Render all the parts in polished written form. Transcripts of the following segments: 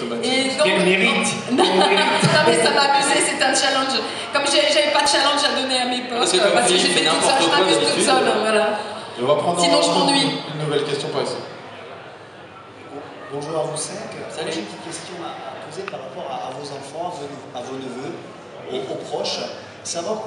automatique. Donc, Quel mérite. Non, mais ça m'a amusé, c'est un challenge. Comme j'avais pas de challenge à donner à mes potes, parce que j'étais toute seule, je m'amuse toute seule, voilà. On va prendre sinon je m'ennuie. Une nouvelle question par ici. Bonjour à vous cinq. J'ai une petite question à poser par rapport à vos enfants, à vos neveux, aux proches. Savoir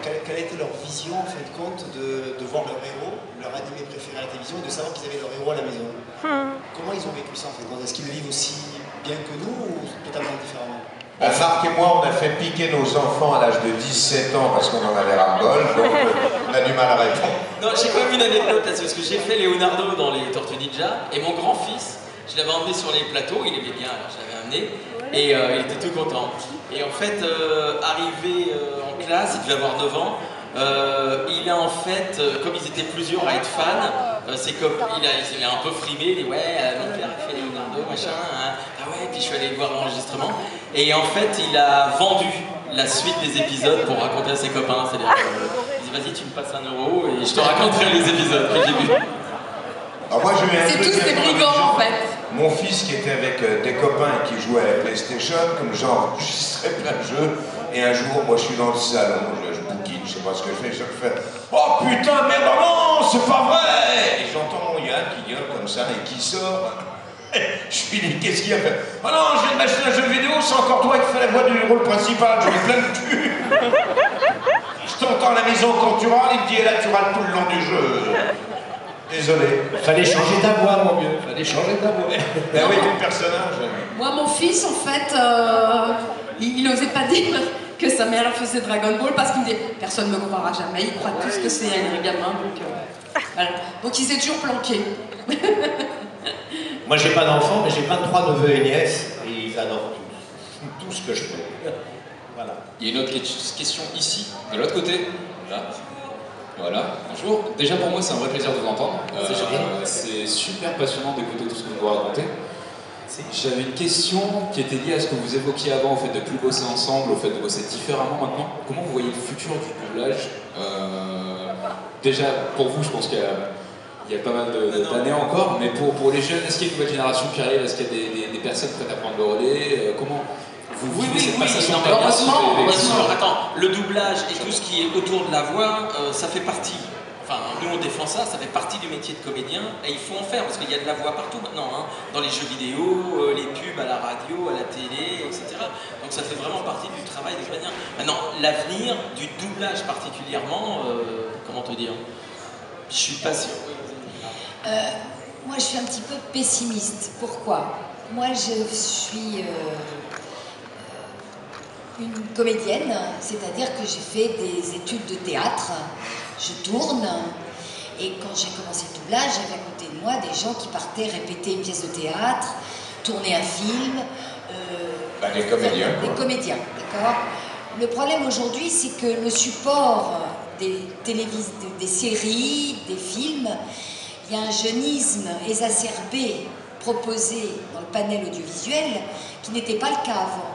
quelle a été leur vision, en fin de compte, de voir leur héros, leur animé préféré à la télévision, et de savoir qu'ils avaient leur héros à la maison. Comment ils ont vécu ça, en fait? Est-ce qu'ils le vivent aussi bien que nous, ou totalement différemment? Marc et moi, on a fait piquer nos enfants à l'âge de 17 ans parce qu'on en avait ras-le-bol, donc on a du mal à répondre. Non, j'ai quand même une anecdote là, parce que j'ai fait Leonardo dans les Tortues Ninja, et mon grand-fils, je l'avais emmené sur les plateaux, il aimait bien, alors je l'avais amené, et il était tout content. Et en fait, arrivé en classe, il devait avoir 9 ans, il a en fait, comme ils étaient plusieurs à être fans, c'est comme il a un peu frimé, il dit ouais, mon père fait Leonardo, machin, hein. Ah ouais, puis je suis allé voir l'enregistrement, et en fait, il a vendu la suite des épisodes pour raconter à ses copains, c'est-à-dire il dit vas-y, tu me passes 1 euro et je te raconterai les épisodes que j'ai vus. Alors moi, j'ai eu un truc. C'est tous des brigands en fait. Mon fils qui était avec des copains qui jouaient à la PlayStation, comme genre, j'enregistrais plein de jeux, et un jour, moi je suis dans le salon, je bouquine, je sais pas ce que je fais, oh putain, merde, non, c'est pas vrai! Et j'entends mon Yann qui gueule comme ça et qui sort. Je lui dis, qu'est-ce qu'il y a fait? Oh non, je viens de m'acheter un jeu vidéo, c'est encore toi qui fais la voix du rôle principal, j'en ai plein de cul. Je t'entends à la maison quand tu râles, il te dit, et là tu râles tout le long du jeu. Désolé. Fallait changer ta voix, mon vieux. Fallait changer ta voix. Ben oui, tout le personnage. Moi, mon fils, en fait, il n'osait pas dire que sa mère faisait Dragon Ball parce qu'il me disait personne ne me croira jamais, il croit tous que c'est un gamin. Donc, voilà. Donc il s'est toujours planqué. Moi, j'ai pas d'enfants, mais j'ai 23 neveux et nièces, et ils adorent tout ce que je fais. Voilà. Il y a une autre question ici, de l'autre côté. Là. Voilà, bonjour. Déjà pour moi c'est un vrai plaisir de vous entendre. C'est super passionnant d'écouter tout ce que vous nous racontez. J'avais une question qui était liée à ce que vous évoquiez avant, au fait de ne plus bosser ensemble, au fait de bosser différemment maintenant. Comment vous voyez le futur du doublage? Déjà pour vous, je pense qu'il y a pas mal d'années encore, mais pour les jeunes, est-ce qu'il y a une nouvelle génération qui arrive? Est-ce qu'il y a des personnes prêtes à prendre le relais? Comment vous vivez cette passation? Heureusement. Attends, le doublage et tout ce qui est autour de la voix, ça fait partie. Enfin, nous on défend ça, ça fait partie du métier de comédien et il faut en faire parce qu'il y a de la voix partout maintenant, hein, dans les jeux vidéo, les pubs à la radio, à la télé, etc. Donc ça fait vraiment partie du travail des comédiens. Maintenant, l'avenir du doublage particulièrement, comment te dire, je suis pas sûr. Moi je suis un petit peu pessimiste. Pourquoi? Moi je suis une comédienne, c'est-à-dire que j'ai fait des études de théâtre, je tourne, et quand j'ai commencé le doublage, j'avais à côté de moi des gens qui partaient répéter une pièce de théâtre, tourner un film. Des comédiens. Des comédiens, d'accord. Le problème aujourd'hui, c'est que le support des séries, des films, il y a un jeunisme exacerbé proposé dans le panel audiovisuel qui n'était pas le cas avant.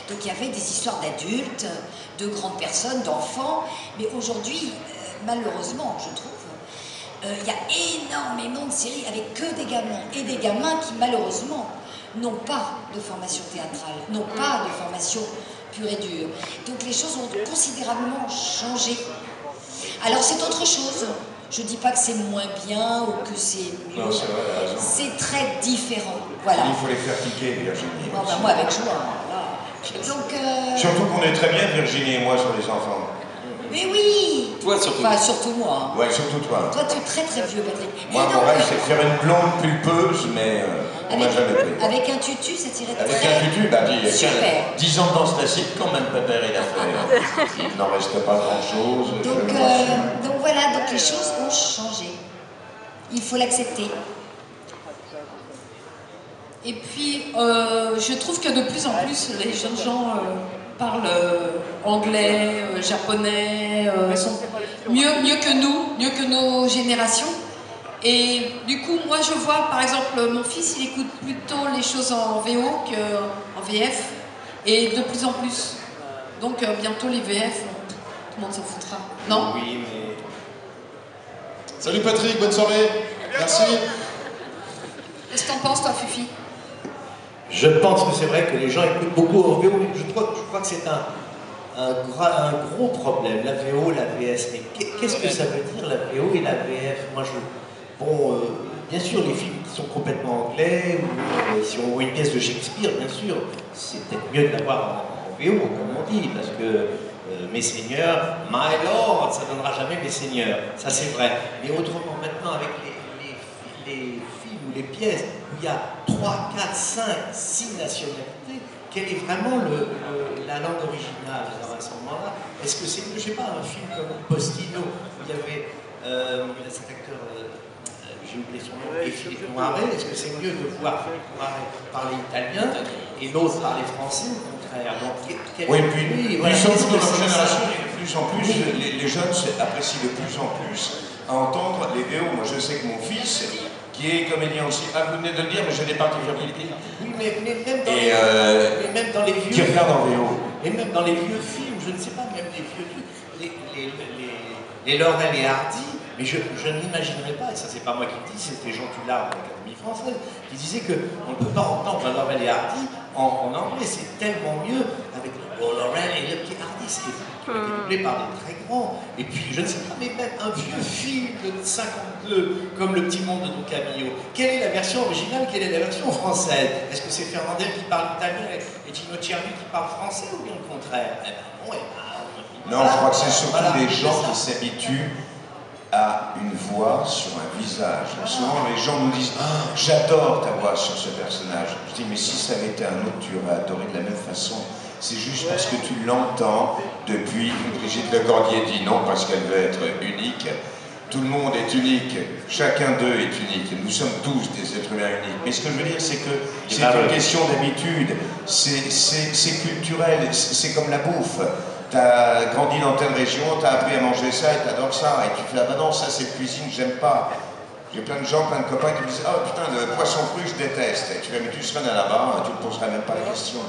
Donc il y avait des histoires d'adultes, de grandes personnes, d'enfants, mais aujourd'hui, malheureusement, je trouve, il y a énormément de séries avec que des gamins, et des gamins qui, malheureusement, n'ont pas de formation théâtrale, n'ont pas de formation pure et dure. Donc les choses ont considérablement changé. Alors c'est autre chose. Je ne dis pas que c'est moins bien ou que c'est mieux. Non, c'est vrai, c'est très différent. Voilà. Il faut les faire piquer, Virginie. Bon, ben, moi, avec joie. Donc, surtout qu'on est très bien, Virginie et moi, sur les enfants. Mais oui! Toi surtout. Enfin, surtout moi. Ouais, surtout toi. Toi, tu es très très vieux, Patrick. Moi, mon rêve, c'est de faire une blonde pulpeuse, mais on m'a jamais pris. Avec un tutu, ça tirait très Avec un tutu, bah dis, super. 10 ans de danse classique, quand même, papa, il a fait. Il n'en reste pas grand-chose. Donc voilà, donc les choses ont changé. Il faut l'accepter. Et puis, je trouve que de plus en plus, les jeunes gens parlent anglais, japonais, sont mieux que nous, mieux que nos générations. Et du coup, moi je vois, par exemple, mon fils, il écoute plutôt les choses en VO qu'en VF, et de plus en plus. Donc bientôt les VF, tout le monde s'en foutra. Non? Oui, mais... Salut Patrick, bonne soirée. Merci. Qu'est-ce que t'en penses, toi, Fufi? Je pense que c'est vrai que les gens écoutent beaucoup en VO, mais je crois que c'est un gros problème, la VO, la VS. Mais qu'est-ce que ça veut dire la VO et la VF? Moi, bien sûr, les films qui sont complètement anglais, ou si on voit une pièce de Shakespeare, bien sûr, c'est peut-être mieux de l'avoir en VO, comme on dit, parce que mes seigneurs, my lord, ça ne donnera jamais mes seigneurs, ça c'est vrai. Mais autrement, maintenant, avec les films ou les pièces où il y a 3, 4, 5, 6 nationalités, quelle est vraiment la langue originale à ce moment-là? Est-ce que c'est, je ne sais pas, un film comme Postino, où il y avait cet acteur, j'ai oublié son nom, et Philippe Noiret, est-ce que c'est mieux de voir Philippe Noiret parler italien et l'autre parler français, au contraire? Donc, oui, puis surtout dans notre génération, de plus en plus, les jeunes apprécient de plus en plus à entendre les VO. Moi, je sais que mon fils, qui est comédien aussi, vous venez de le dire, mais je n'ai pas particularité. Oui, mais même dans les vieux qui regarde en VO. Et même dans les vieux films, je ne sais pas, même les vieux trucs, les Laurel et Hardy, mais je n'imaginerais pas, et ça c'est pas moi qui le dis, c'était Jean Tullard de l'Académie française, qui disait qu'on ne peut pas entendre Laurel et Hardy en anglais, c'est tellement mieux avec Laurel et le petit Hardy, c'est doublé par des très grands. Et puis, je ne sais pas, mais même un vieux film de 52, comme Le Petit Monde de Don Camillo, quelle est la version originale, quelle est la version française? Est-ce que c'est Fernandel qui parle italien et Gino Cervi qui parle français, ou bien le contraire? Eh ben non, non, je crois que c'est surtout les gens qui s'habituent à une voix sur un visage. Souvent, les gens nous disent « J'adore ta voix sur ce personnage ». Je dis « Mais si ça avait été un autre, tu aurais adoré de la même façon. C'est juste parce que tu l'entends depuis. » Brigitte Lecordier dit non parce qu'elle veut être unique. Tout le monde est unique. Chacun d'eux est unique. Nous sommes tous des êtres humains uniques. Mais ce que je veux dire, c'est que c'est une question d'habitude. C'est culturel. C'est comme la bouffe. Tu as grandi dans telle région, tu as appris à manger ça et tu adores ça. Et tu fais « Ah ben non, ça c'est cuisine, j'aime pas ». J'ai plein de gens, plein de copains qui me disent « Ah putain, le poisson cru, je déteste ». Et tu vas, mais tu serais là-bas, tu ne te poserais même pas la question.